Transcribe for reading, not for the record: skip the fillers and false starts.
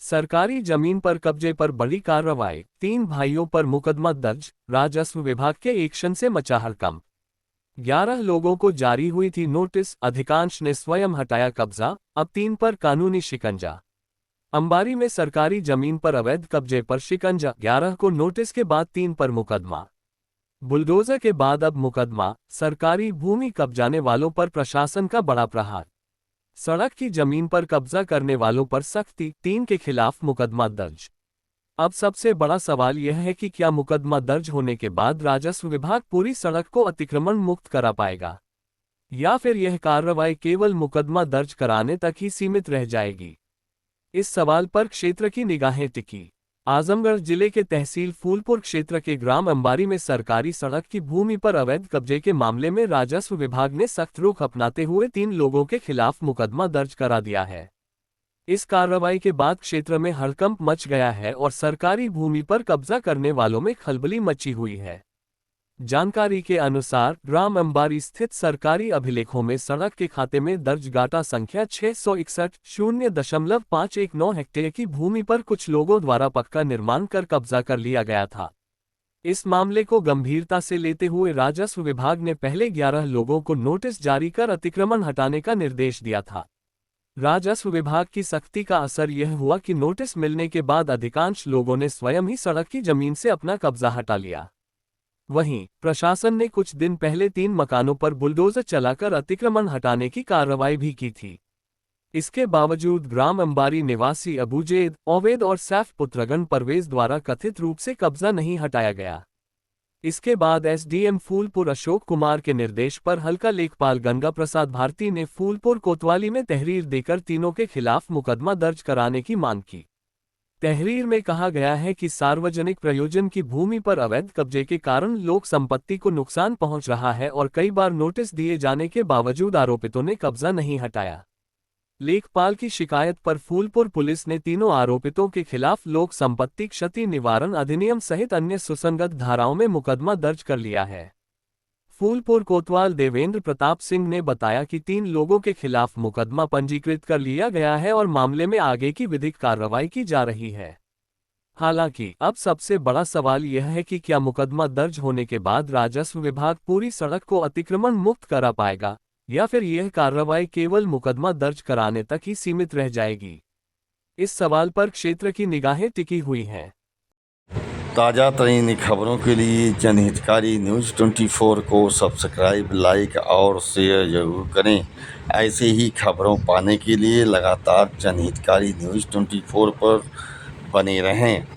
सरकारी जमीन पर कब्जे पर बड़ी कार्रवाई, 3 भाइयों पर मुकदमा दर्ज, राजस्व विभाग के एक्शन से मचा हड़कंप। 11 लोगों को जारी हुई थी नोटिस, अधिकांश ने स्वयं हटाया कब्जा, अब 3 पर कानूनी शिकंजा। अंबारी में सरकारी जमीन पर अवैध कब्जे पर शिकंजा, 11 को नोटिस के बाद 3 पर मुकदमा। बुलडोजर के बाद अब मुकदमा, सरकारी भूमि कब्जाने वालों पर प्रशासन का बड़ा प्रहार। सड़क की जमीन पर कब्जा करने वालों पर सख्ती, 3 के खिलाफ मुकदमा दर्ज। अब सबसे बड़ा सवाल यह है कि क्या मुकदमा दर्ज होने के बाद राजस्व विभाग पूरी सड़क को अतिक्रमण मुक्त करा पाएगा, या फिर यह कार्रवाई केवल मुकदमा दर्ज कराने तक ही सीमित रह जाएगी। इस सवाल पर क्षेत्र की निगाहें टिकी। आजमगढ़ जिले के तहसील फूलपुर क्षेत्र के ग्राम अंबारी में सरकारी सड़क की भूमि पर अवैध कब्जे के मामले में राजस्व विभाग ने सख्त रुख अपनाते हुए 3 लोगों के खिलाफ मुकदमा दर्ज करा दिया है। इस कार्रवाई के बाद क्षेत्र में हड़कंप मच गया है और सरकारी भूमि पर कब्जा करने वालों में खलबली मची हुई है। जानकारी के अनुसार ग्राम अंबारी स्थित सरकारी अभिलेखों में सड़क के खाते में दर्ज गाटा संख्या 661.0.519 हेक्टेयर की भूमि पर कुछ लोगों द्वारा पक्का निर्माण कर कब्जा कर लिया गया था। इस मामले को गंभीरता से लेते हुए राजस्व विभाग ने पहले 11 लोगों को नोटिस जारी कर अतिक्रमण हटाने का निर्देश दिया था। राजस्व विभाग की सख्ती का असर यह हुआ कि नोटिस मिलने के बाद अधिकांश लोगों ने स्वयं ही सड़क की जमीन से अपना कब्जा हटा लिया। वहीं प्रशासन ने कुछ दिन पहले 3 मकानों पर बुलडोजर चलाकर अतिक्रमण हटाने की कार्रवाई भी की थी। इसके बावजूद ग्राम अंबारी निवासी अबूजेद, ओवैद और सैफ पुत्रगण परवेज द्वारा कथित रूप से कब्जा नहीं हटाया गया। इसके बाद एसडीएम फूलपुर अशोक कुमार के निर्देश पर हल्का लेखपाल गंगा प्रसाद भारती ने फूलपुर कोतवाली में तहरीर देकर तीनों के खिलाफ मुकदमा दर्ज कराने की मांग की। तहरीर में कहा गया है कि सार्वजनिक प्रयोजन की भूमि पर अवैध कब्जे के कारण लोक संपत्ति को नुकसान पहुंच रहा है और कई बार नोटिस दिए जाने के बावजूद आरोपितों ने कब्जा नहीं हटाया। लेखपाल की शिकायत पर फूलपुर पुलिस ने तीनों आरोपितों के खिलाफ लोक संपत्ति क्षति निवारण अधिनियम सहित अन्य सुसंगत धाराओं में मुकदमा दर्ज कर लिया है। फूलपुर कोतवाल देवेंद्र प्रताप सिंह ने बताया कि 3 लोगों के खिलाफ मुकदमा पंजीकृत कर लिया गया है और मामले में आगे की विधिक कार्रवाई की जा रही है। हालांकि अब सबसे बड़ा सवाल यह है कि क्या मुकदमा दर्ज होने के बाद राजस्व विभाग पूरी सड़क को अतिक्रमण मुक्त करा पाएगा, या फिर यह कार्रवाई केवल मुकदमा दर्ज कराने तक ही सीमित रह जाएगी। इस सवाल पर क्षेत्र की निगाहें टिकी हुई हैं। ताज़ा तरीन खबरों के लिए जनहितकारी न्यूज़ 24 को सब्सक्राइब, लाइक और शेयर ज़रूर करें। ऐसे ही खबरों पाने के लिए लगातार जनहितकारी न्यूज़ 24 पर बने रहें।